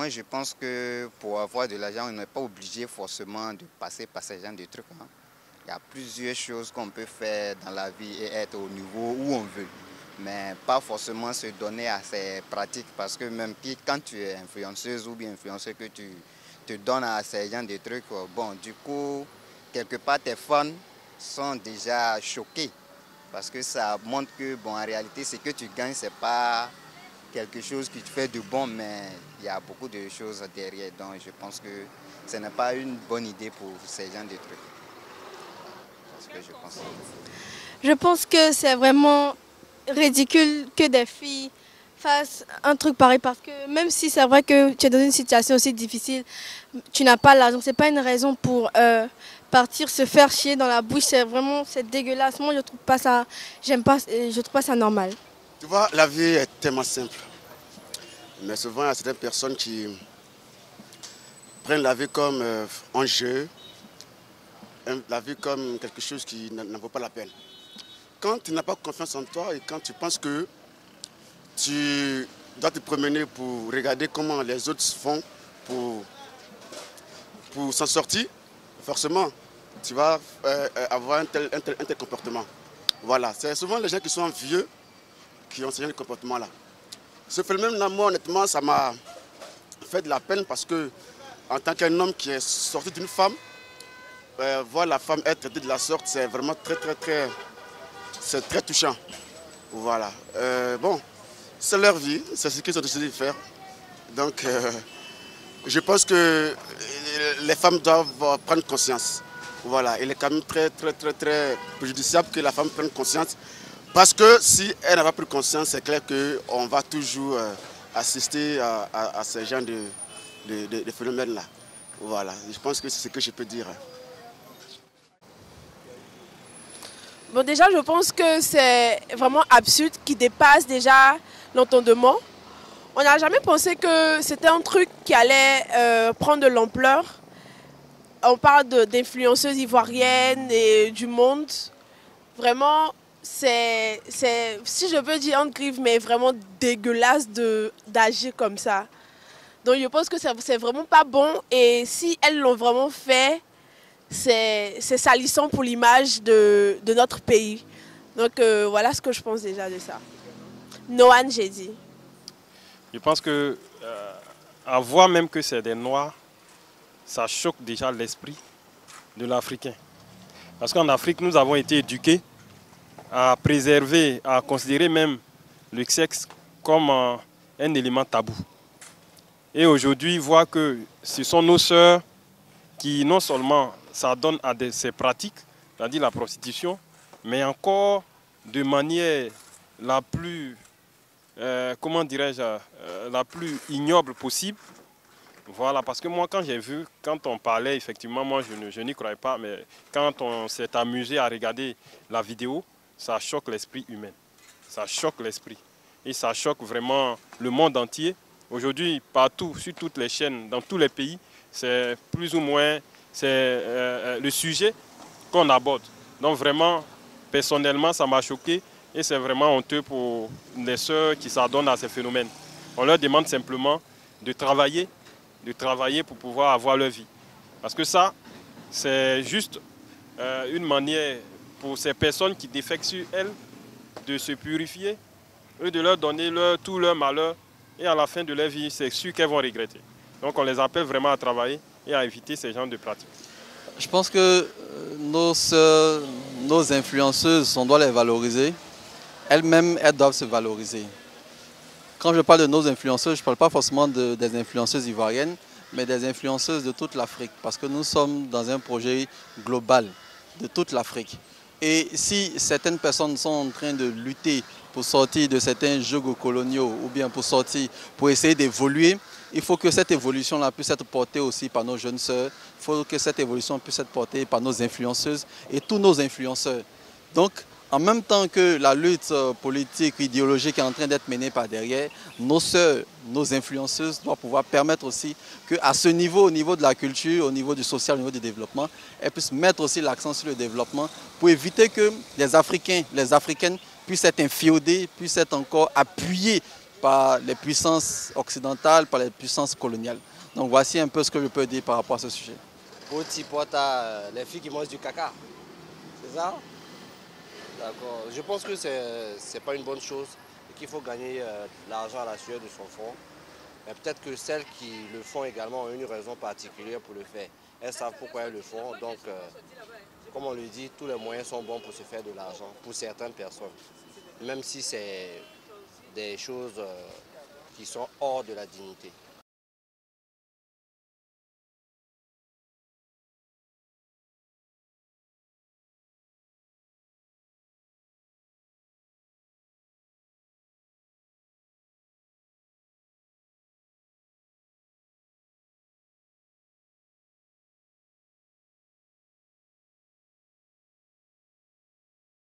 Moi, je pense que pour avoir de l'argent, on n'est pas obligé forcément de passer par ce genre de trucs, hein. Il y a plusieurs choses qu'on peut faire dans la vie et être au niveau où on veut. Mais pas forcément se donner à ces pratiques parce que même quand tu es influenceuse ou bien influenceur que tu te donnes à ces gens de trucs, bon, du coup, quelque part, tes fans sont déjà choqués parce que ça montre que, bon, en réalité, ce que tu gagnes, c'est pas quelque chose qui te fait de bon, mais il y a beaucoup de choses derrière. Donc, je pense que ce n'est pas une bonne idée pour ces gens de trucs. C'est ce que je pense. Je pense que c'est vraiment ridicule que des filles fassent un truc pareil parce que même si c'est vrai que tu es dans une situation aussi difficile, tu n'as pas l'argent, c'est pas une raison pour partir se faire chier dans la bouche. C'est vraiment c'est dégueulasse. Moi je trouve pas ça, j'aime pas, je trouve pas ça normal. Tu vois, la vie est tellement simple. Mais souvent, il y a certaines personnes qui prennent la vie comme un jeu, la vie comme quelque chose qui n'en vaut pas la peine. Quand tu n'as pas confiance en toi et quand tu penses que tu dois te promener pour regarder comment les autres font pour s'en sortir, forcément, tu vas avoir un tel comportement. Voilà, c'est souvent les gens qui sont vieux qui ont ce genre de comportement-là. Ce phénomène-là, moi, honnêtement, ça m'a fait de la peine parce que, en tant qu'un homme qui est sorti d'une femme, voir la femme être traitée de la sorte, c'est vraiment c'est très touchant. Voilà. Bon, c'est leur vie, c'est ce qu'ils ont décidé de faire. Donc, je pense que les femmes doivent prendre conscience. Voilà, il est quand même très préjudiciable que la femme prenne conscience. Parce que si elle n'a pas pris conscience, c'est clair qu'on va toujours assister à ce genre de phénomènes-là. Voilà, je pense que c'est ce que je peux dire. Bon, déjà, je pense que c'est vraiment absurde, qui dépasse déjà l'entendement. On n'a jamais pensé que c'était un truc qui allait prendre de l'ampleur. On parle d'influenceuses ivoiriennes et du monde. Vraiment, c'est, si je veux dire en griffe, mais vraiment dégueulasse d'agir comme ça. Donc je pense que c'est vraiment pas bon. Et si elles l'ont vraiment fait, c'est salissant pour l'image de notre pays. Donc voilà ce que je pense déjà de ça. Noan, j'ai dit. Je pense que à voir même que c'est des Noirs, ça choque déjà l'esprit de l'Africain. Parce qu'en Afrique, nous avons été éduqués à préserver, à considérer même le sexe comme un élément tabou. Et aujourd'hui, voir que ce sont nos sœurs qui non seulement s'adonnent à ces pratiques, c'est-à-dire la prostitution, mais encore de manière la plus, comment dirais-je, la plus ignoble possible. Voilà, parce que moi, quand j'ai vu, quand on parlait, effectivement, moi, je n'y croyais pas, mais quand on s'est amusé à regarder la vidéo, ça choque l'esprit humain. Ça choque l'esprit. Et ça choque vraiment le monde entier. Aujourd'hui, partout, sur toutes les chaînes, dans tous les pays, c'est plus ou moins le sujet qu'on aborde. Donc vraiment, personnellement, ça m'a choqué et c'est vraiment honteux pour les sœurs qui s'adonnent à ces phénomènes. On leur demande simplement de travailler pour pouvoir avoir leur vie. Parce que ça, c'est juste une manière pour ces personnes qui défectent sur elles de se purifier et de leur donner tout leur malheur. Et à la fin de leur vie, c'est sûr qu'elles vont regretter. Donc on les appelle vraiment à travailler et à éviter ces genres de pratiques. Je pense que nos sœurs, nos influenceuses, on doit les valoriser. Elles-mêmes, elles doivent se valoriser. Quand je parle de nos influenceuses, je ne parle pas forcément des influenceuses ivoiriennes, mais des influenceuses de toute l'Afrique. Parce que nous sommes dans un projet global de toute l'Afrique. Et si certaines personnes sont en train de lutter pour sortir de certains jeux coloniaux ou bien pour essayer d'évoluer, il faut que cette évolution-là puisse être portée aussi par nos jeunes sœurs. Il faut que cette évolution puisse être portée par nos influenceuses et tous nos influenceurs. Donc, en même temps que la lutte politique, idéologique est en train d'être menée par derrière, nos sœurs, nos influenceuses doivent pouvoir permettre aussi qu'à ce niveau, au niveau de la culture, au niveau du social, au niveau du développement, elles puissent mettre aussi l'accent sur le développement pour éviter que les Africains, les Africaines puissent être inféodés, puissent être encore appuyés par les puissances occidentales, par les puissances coloniales. Donc voici un peu ce que je peux dire par rapport à ce sujet. Aussi, les filles qui mangent du caca, c'est ça? D'accord. Je pense que c'est pas une bonne chose et qu'il faut gagner l'argent à la sueur de son front. Mais peut-être que celles qui le font également ont une raison particulière pour le faire. Elles savent pourquoi elles le font. Donc, comme on le dit, tous les moyens sont bons pour se faire de l'argent pour certaines personnes. Même si c'est des choses qui sont hors de la dignité.